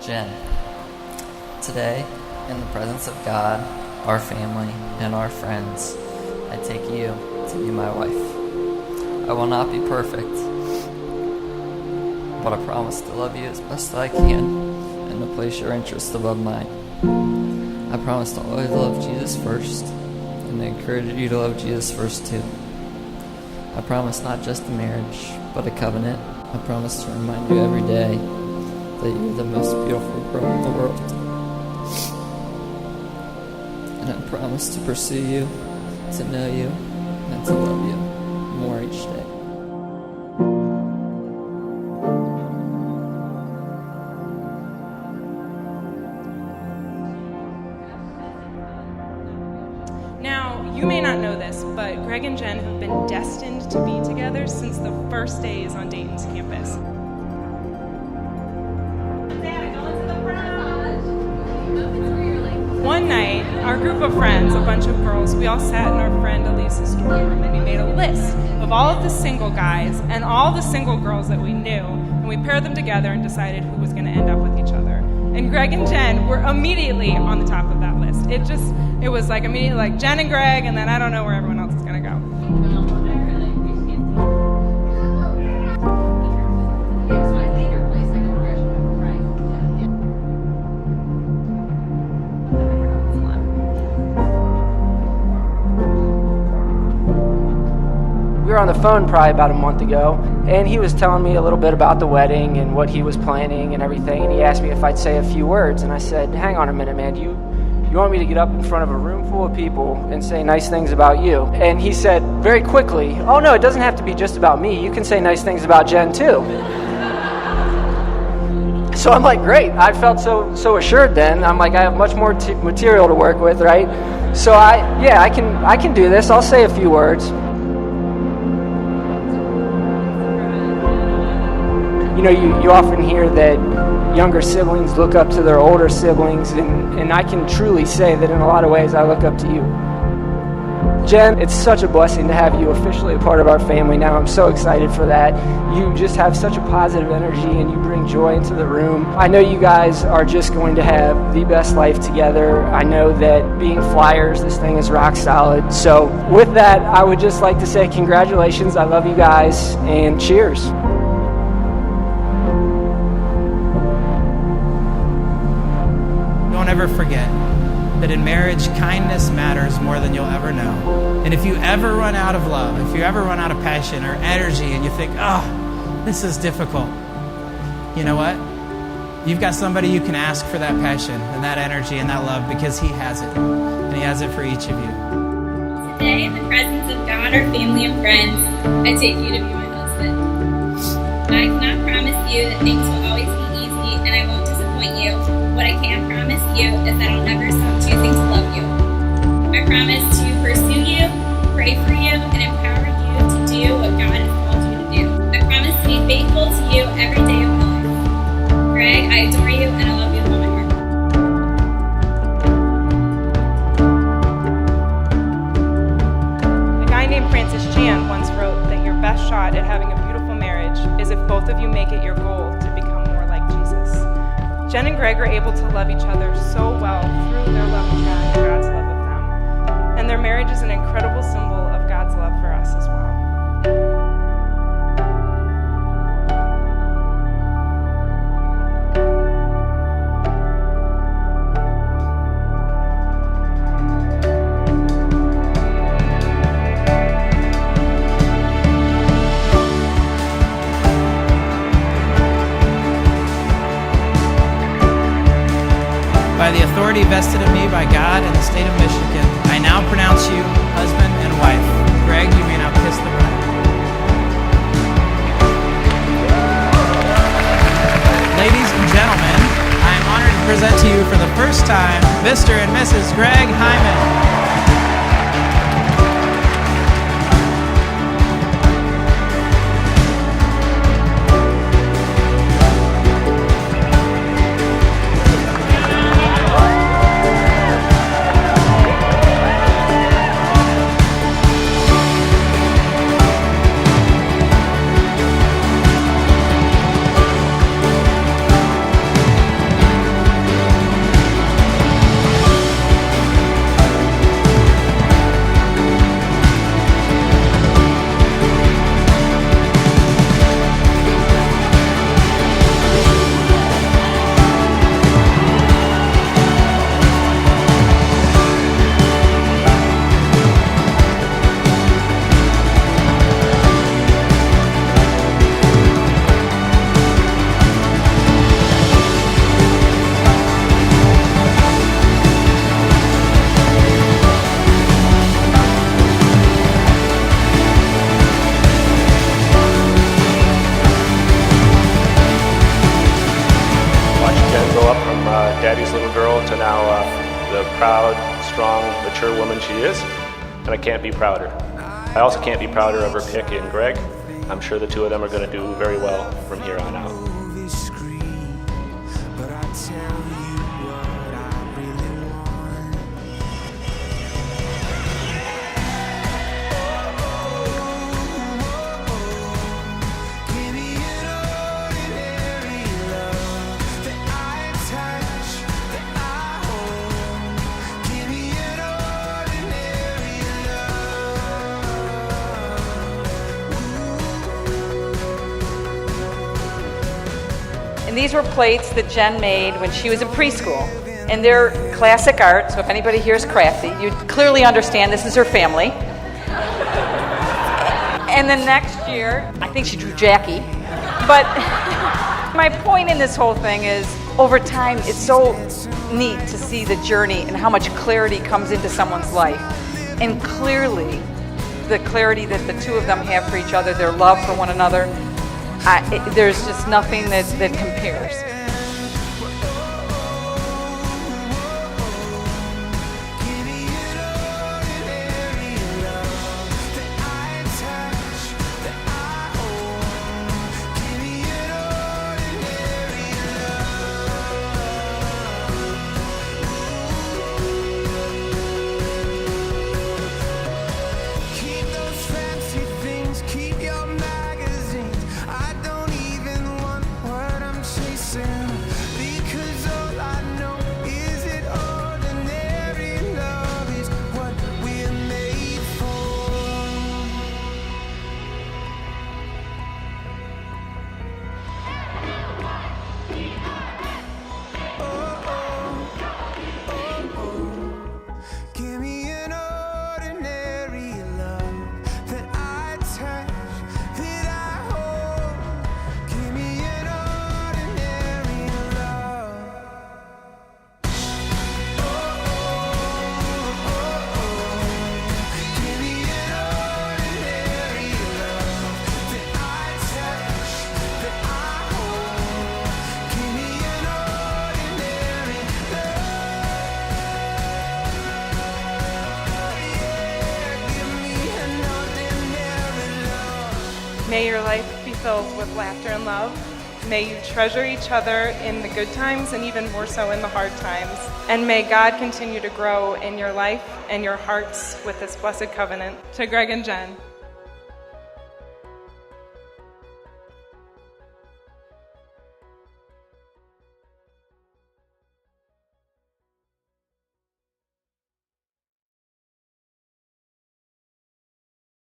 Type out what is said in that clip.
Jen, today, in the presence of God, our family, and our friends, I take you to be my wife. I will not be perfect, but I promise to love you as best I can and to place your interests above mine. I promise to always love Jesus first and to encourage you to love Jesus first too. I promise not just a marriage, but a covenant. I promise to remind you every day that you're the most beautiful girl in the world. And I promise to pursue you, to know you, and to love you more each day. Now, you may not know this, but Greg and Jen have been destined to be together since the first days on Dayton's campus. One night, our group of friends, a bunch of girls, we all sat in our friend Elise's dorm room and we made a list of all of the single guys and all the single girls that we knew, and we paired them together and decided who was going to end up with each other. And Greg and Jen were immediately on the top of that list. It was like immediately like Jen and Greg, and then I don't know where everyone else is going to go. We were on the phone probably about a month ago, and he was telling me a little bit about the wedding and what he was planning and everything, and he asked me if I'd say a few words, and I said, hang on a minute, man, you want me to get up in front of a room full of people and say nice things about you? And he said very quickly, oh no, it doesn't have to be just about me, you can say nice things about Jen too. So I'm like, great, I felt so assured then. I'm like, I have much more material to work with, right? So I can do this, I'll say a few words. You know, you often hear that younger siblings look up to their older siblings, and I can truly say that in a lot of ways I look up to you. Jen, it's such a blessing to have you officially a part of our family now. I'm so excited for that. You just have such a positive energy and you bring joy into the room. I know you guys are just going to have the best life together. I know that being Flyers, this thing is rock solid. So with that, I would just like to say congratulations. I love you guys, and cheers. Don't ever forget that in marriage, kindness matters more than you'll ever know. And if you ever run out of love, if you ever run out of passion or energy and you think, oh, this is difficult, you know what? You've got somebody you can ask for that passion and that energy and that love, because he has it. And he has it for each of you. Today, in the presence of God, our family, and friends, I take you to be my husband. I cannot promise you that things will always be easy and I won't disappoint you. What I can promise you is that I'll never stop choosing to love you. I promise to pursue you, pray for you, and empower you to do what God has called you to do. I promise to be faithful to you every day of my life. Greg, I adore you and I love you with all my heart. A guy named Francis Chan once wrote that your best shot at having a beautiful marriage is if both of you make it your goal to become more like Jesus. Jen and Greg are able to love each other so well through their love of God and God's love of them. And their marriage is an incredible symbol of God's love for us as well. By the authority vested in me by God in the state of Michigan, I now pronounce you husband and wife. Greg, you may now kiss the bride. Ladies and gentlemen, I am honored to present to you for the first time Mr. and Mrs. Greg Hyman. rebellious little girl to now the proud, strong, mature woman she is, and I can't be prouder. I also can't be prouder of her pick in Greg. I'm sure the two of them are going to do very well from here on out. And these were plates that Jen made when she was in preschool. And they're classic art, so if anybody here is crafty, you clearly understand this is her family. And then next year, I think she drew Jackie. But my point in this whole thing is, over time, it's so neat to see the journey and how much clarity comes into someone's life. And clearly, the clarity that the two of them have for each other, their love for one another, there's just nothing that compares. May your life be filled with laughter and love. May you treasure each other in the good times and even more so in the hard times. And may God continue to grow in your life and your hearts with this blessed covenant. To Greg and Jen.